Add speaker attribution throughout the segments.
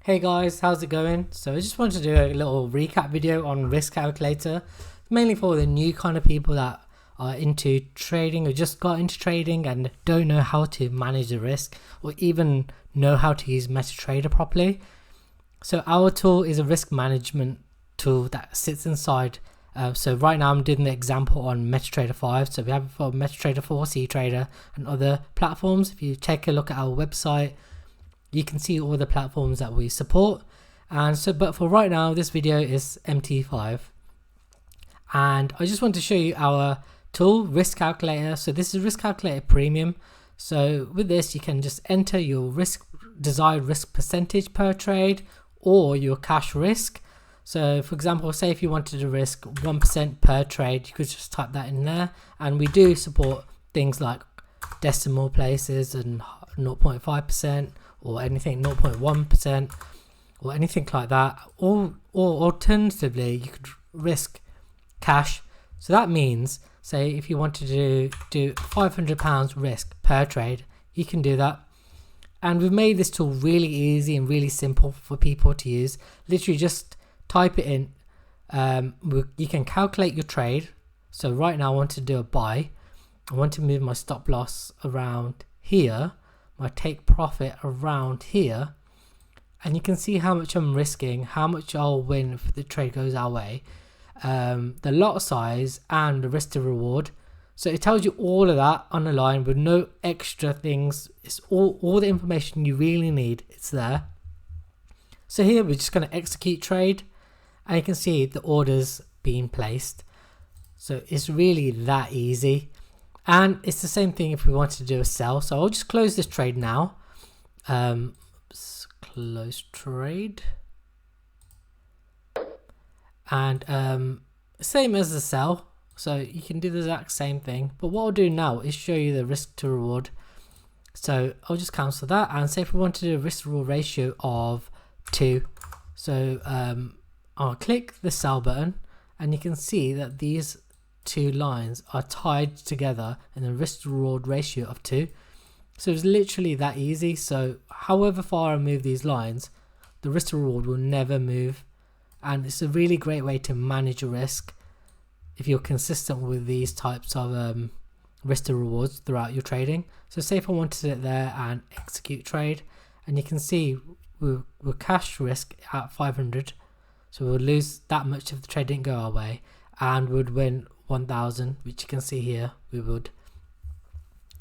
Speaker 1: Hey guys, how's it going? So I just wanted to do a little recap video on Risk Calculator, mainly for the new kind of people that are into trading or just got into trading and don't know how to manage the risk or even know how to use MetaTrader properly. So our tool is a risk management tool that sits inside. So right now I'm doing the example on MetaTrader 5. So we have it for MetaTrader 4, cTrader and other platforms. If you take a look at our website, you can see all the platforms that we support. And so, but for right now, this video is MT5. And I just want to show you our tool, Risk Calculator. So this is Risk Calculator Premium. So with this, you can just enter your desired risk percentage per trade or your cash risk. So for example, say if you wanted to risk 1% per trade, you could just type that in there. And we do support things like decimal places and 0.5%. or anything 0.1% or anything like that, or alternatively you could risk cash. So that means, say if you wanted to do £500 risk per trade, you can do that. And we've made this tool really easy and really simple for people to use. Literally just type it in. You can calculate your trade. So right now I want to do a buy. I want to move my stop loss around here, my take profit around here, and you can see how much I'm risking, how much I'll win if the trade goes our way, the lot size and the risk to reward. So it tells you all of that on the line with no extra things. It's all the information you really need, it's there. So here we're just going to execute trade, and you can see the orders being placed. So it's really that easy. And it's the same thing if we wanted to do a sell. So I'll just close this trade now. Close trade. And same as the sell. So you can do the exact same thing. But what I'll do now is show you the risk to reward. So I'll just cancel that and say if we want to do a risk to reward ratio of 2. So I'll click the sell button and you can see that these two lines are tied together in a risk to reward ratio of 2. So it's literally that easy. So however far I move these lines, the risk to reward will never move, and it's a really great way to manage your risk if you're consistent with these types of risk to rewards throughout your trading. So say if I wanted it there and execute trade, and you can see we're cash risk at 500, so we'll lose that much if the trade didn't go our way, and would win 1000, which you can see here we would.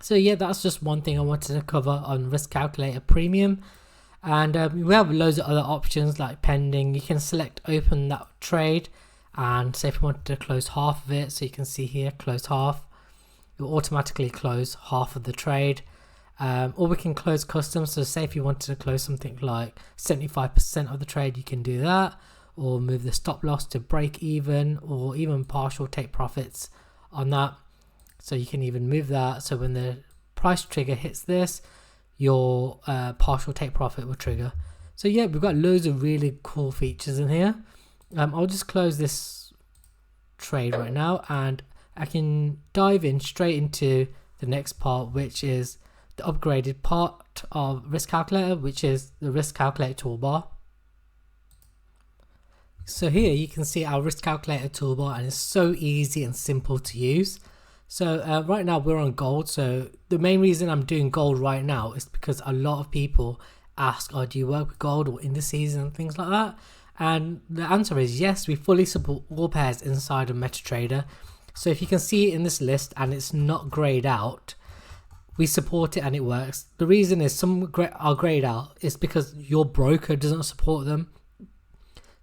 Speaker 1: So yeah, that's just one thing I wanted to cover on Risk Calculator Premium. And we have loads of other options like pending. You can select open that trade and say if you wanted to close half of it, so you can see here close half, it will automatically close half of the trade. Or we can close custom, so say if you wanted to close something like 75% of the trade, you can do that, or move the stop loss to break even, or even partial take profits on that. So you can even move that, so when the price trigger hits this, your partial take profit will trigger. So yeah, we've got loads of really cool features in here. I'll just close this trade right now and I can dive in straight into the next part, which is the upgraded part of Risk Calculator, which is the Risk Calculator Toolbar. So here you can see our Risk Calculator toolbar, and it's so easy and simple to use. So right now we're on gold. So the main reason I'm doing gold right now is because a lot of people ask, oh, do you work with gold or indices and things like that? And the answer is yes, we fully support all pairs inside of MetaTrader. So if you can see it in this list and it's not grayed out, we support it and it works. The reason is some are grayed out is because your broker doesn't support them.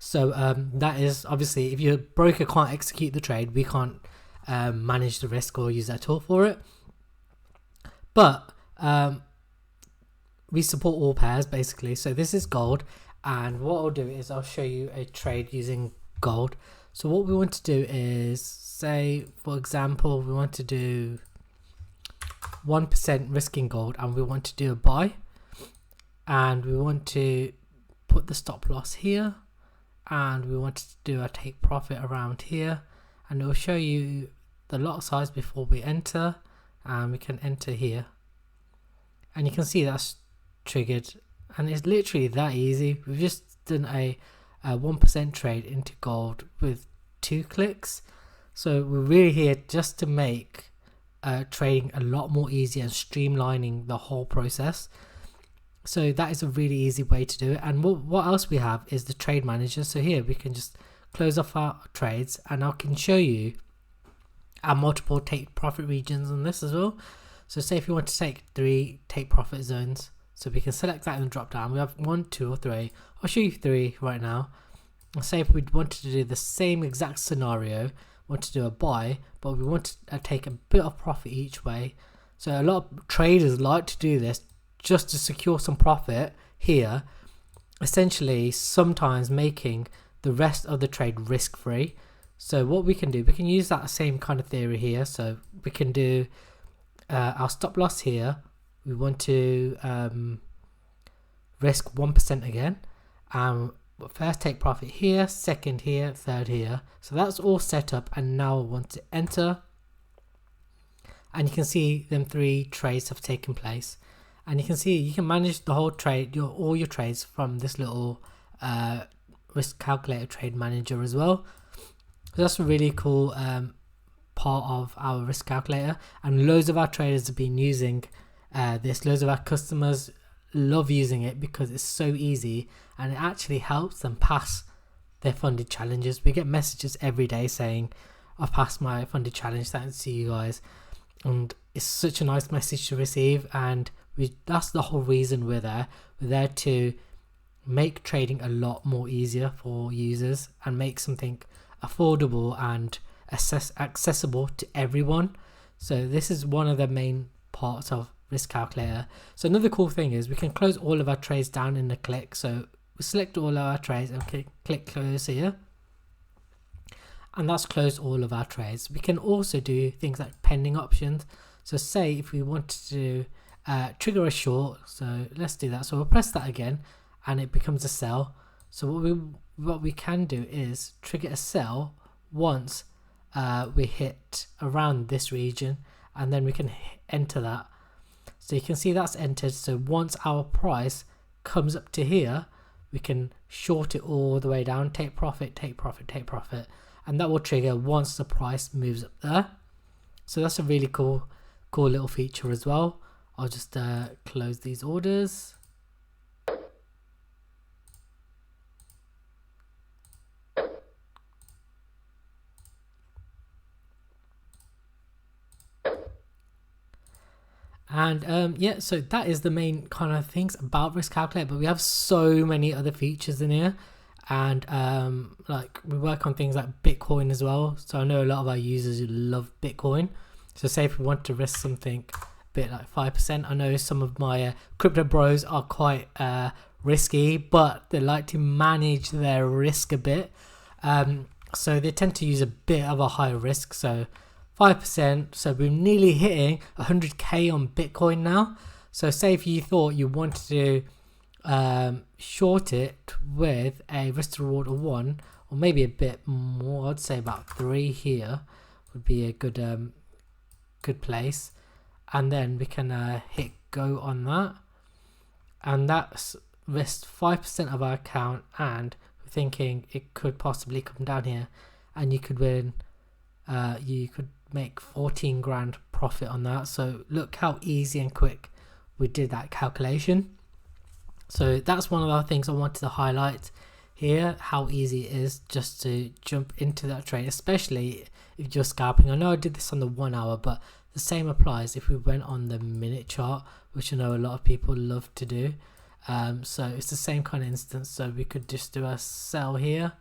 Speaker 1: So that is obviously, if your broker can't execute the trade, we can't manage the risk or use that tool for it. But we support all pairs basically. So this is gold, and what I'll do is I'll show you a trade using gold. So what we want to do is, say for example, we want to do 1% risking gold and we want to do a buy, and we want to put the stop loss here, and we want to do a take profit around here, and it will show you the lot size before we enter, and we can enter here, and you can see that's triggered and it's literally that easy. We've just done a 1% trade into gold with 2 clicks. So we're really here just to make trading a lot more easy and streamlining the whole process. So that is a really easy way to do it. And what else we have is the trade manager. So here we can just close off our trades, and I can show you our multiple take profit regions on this as well. So say if you want to take 3 take profit zones, so we can select that in the drop down. We have 1, 2 or 3. I'll show you 3 right now. I'll say if we wanted to do the same exact scenario, want to do a buy, but we want to take a bit of profit each way. So a lot of traders like to do this just to secure some profit here, essentially sometimes making the rest of the trade risk free. So what we can do, we can use that same kind of theory here. So we can do our stop loss here. We want to risk 1% again. First take profit here, second here, third here. So that's all set up, and now I want to enter. And you can see them 3 trades have taken place. And you can see you can manage the whole trade, all your trades from this little risk calculator trade manager as well. So that's a really cool part of our risk calculator, and loads of our traders have been using this. Loads of our customers love using it because it's so easy, and it actually helps them pass their funded challenges. We get messages every day saying I've passed my funded challenge, thanks to you guys, and it's such a nice message to receive. And that's the whole reason we're there. We're there to make trading a lot more easier for users and make something affordable and accessible to everyone. So this is one of the main parts of risk calculator. So another cool thing is we can close all of our trades down in a click. So we select all of our trades and click close here, and that's closed all of our trades. We can also do things like pending options. So say if we wanted to trigger a short, so let's do that. So we'll press that again and it becomes a sell. So what we can do is trigger a sell once we hit around this region, and then we can enter that. So you can see that's entered. So once our price comes up to here, we can short it all the way down, take profit, take profit, take profit, and that will trigger once the price moves up there. So that's a really cool little feature as well. I'll just close these orders. And yeah, so that is the main kind of things about risk calculator, but we have so many other features in here. And like we work on things like Bitcoin as well. So I know a lot of our users who love Bitcoin. So say if we want to risk something a bit like 5%, I know some of my crypto bros are quite risky, but they like to manage their risk a bit. So they tend to use a bit of a higher risk. So 5%, so we're nearly hitting 100k on Bitcoin now. So say if you thought you wanted to short it with a risk to reward of 1, or maybe a bit more, I'd say about 3 here would be a good place. And then we can hit go on that, and that's risked 5% of our account, and we're thinking it could possibly come down here and you could win, you could make 14 grand profit on that. So look how easy and quick we did that calculation. So that's one of the things I wanted to highlight here, how easy it is just to jump into that trade, especially if you're scalping. I know I did this on the 1 hour, but the same applies if we went on the minute chart, which I know a lot of people love to do. So it's the same kind of instance. So we could just do a sell here.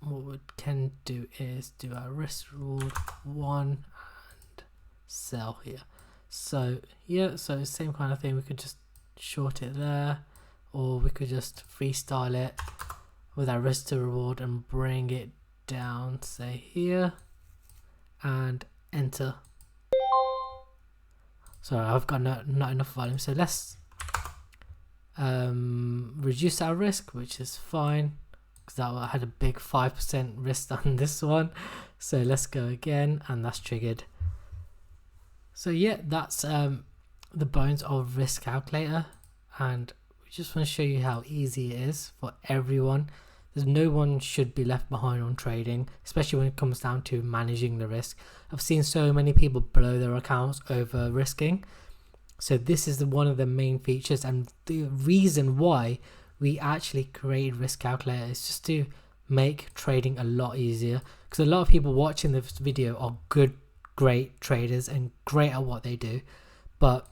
Speaker 1: What we can do is do our risk reward 1 and sell here. So yeah, so same kind of thing. We could just short it there, or we could just freestyle it with our risk to reward and bring it down, say here, and enter. Sorry, I've got not enough volume, so let's reduce our risk, which is fine because that had a big 5% risk on this one. So let's go again, and that's triggered. So yeah, that's the bones of risk calculator. and we just want to show you how easy it is for everyone. There's no one should be left behind on trading, especially when it comes down to managing the risk. I've seen so many people blow their accounts over risking. So this is one of the main features, and the reason why we actually created Risk Calculator is just to make trading a lot easier, because a lot of people watching this video are great traders and great at what they do, but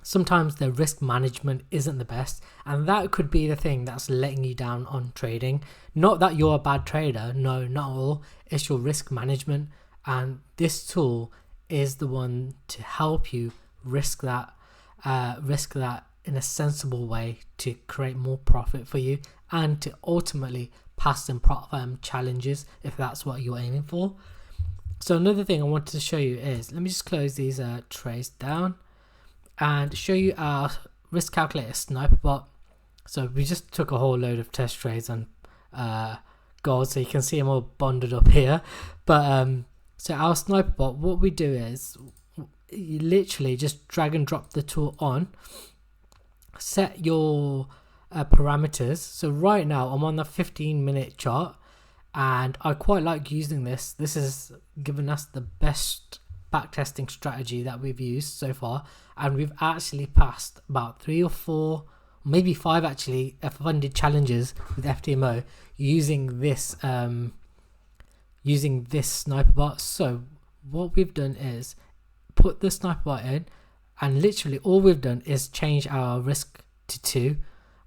Speaker 1: sometimes their risk management isn't the best, and that could be the thing that's letting you down on trading. Not that you're a bad trader, no, not at all, it's your risk management, and this tool is the one to help you risk that in a sensible way to create more profit for you and to ultimately pass some challenges if that's what you're aiming for. So another thing I wanted to show you is, let me just close these trays down and show you our Risk Calculator SniperBot. So we just took a whole load of test trades on gold, so you can see them all bonded up here. But so our SniperBot, what we do is you literally just drag and drop the tool on, set your parameters. So right now I'm on the 15-minute chart, and I quite like using this. This has given us the best backtesting strategy that we've used so far, and we've actually passed about 3 or 4, maybe 5 actually funded challenges with ftmo using this SniperBot. So what we've done is put the SniperBot in, and literally all we've done is change our risk to 2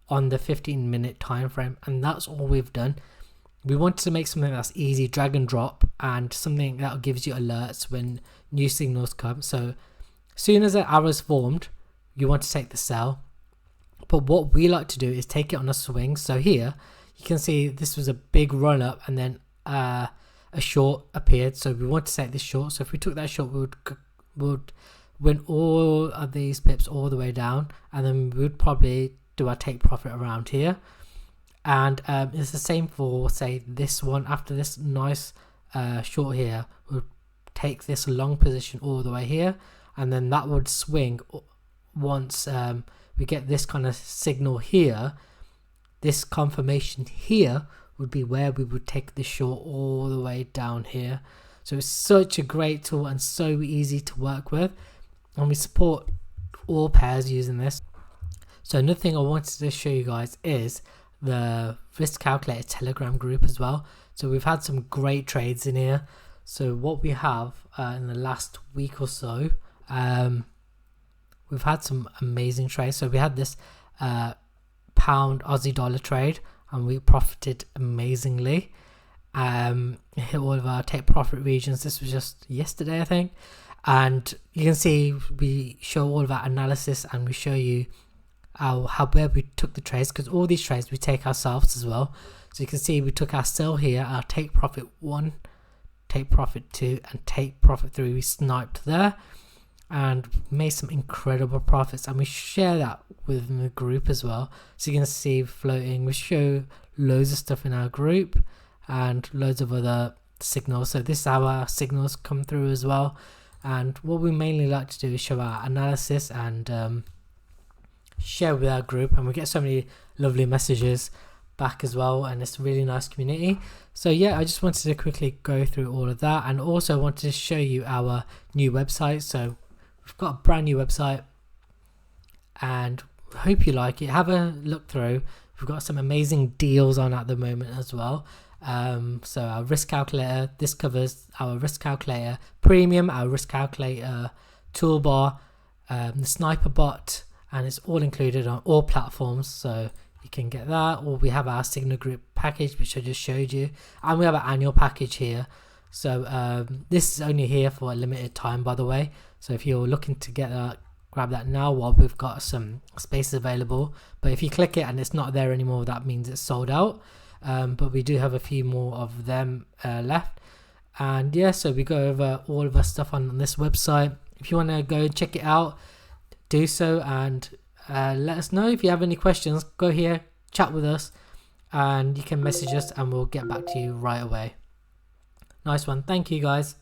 Speaker 1: on the 15-minute time frame, and that's all we've done. We wanted to make something that's easy, drag and drop, and something that gives you alerts when new signals come. So as soon as an arrow's formed, you want to take the sell. But what we like to do is take it on a swing. So here you can see this was a big run up, and then a short appeared. So we want to take this short. So if we took that short, we would win all of these pips all the way down, and then we would probably do our take profit around here. And it's the same for, say, this one. After this nice short here, we'll take this long position all the way here, and then that would swing once we get this kind of signal here. This confirmation here would be where we would take the short all the way down here. So it's such a great tool and so easy to work with, and we support all pairs using this. So another thing I wanted to show you guys is the Risk Calculator Telegram group as well. So we've had some great trades in here. So what we have in the last week or so, we've had some amazing trades. So we had this pound Aussie dollar trade, and we profited amazingly. Hit all of our take profit regions. This was just yesterday, I think, and you can see we show all of our analysis, and we show you where we took the trades, because all these trades we take ourselves as well. So you can see we took our sell here, our take profit 1, take profit 2, and take profit 3. We sniped there and made some incredible profits, and we share that within the group as well. So you can see floating, we show loads of stuff in our group and loads of other signals. So this is how our signals come through as well, and what we mainly like to do is show our analysis and share with our group, and we get so many lovely messages back as well, and it's a really nice community. So yeah, I just wanted to quickly go through all of that, and also wanted to show you our new website. So we've got a brand new website, and hope you like it. Have a look through. We've got some amazing deals on at the moment as well. So our risk calculator, this covers our risk calculator premium, our risk calculator toolbar, the SniperBot, and it's all included on all platforms, so you can get that. Or we have our Signal Group package, which I just showed you, and we have an annual package here. So this is only here for a limited time, by the way. So if you're looking to get that, grab that now while we've got some spaces available. But if you click it and it's not there anymore, that means it's sold out. But we do have a few more of them left. And yeah, so we go over all of our stuff on this website. If you want to go and check it out, do so, and let us know if you have any questions. Go here, chat with us, and you can message us and we'll get back to you right away. Nice one. Thank you guys.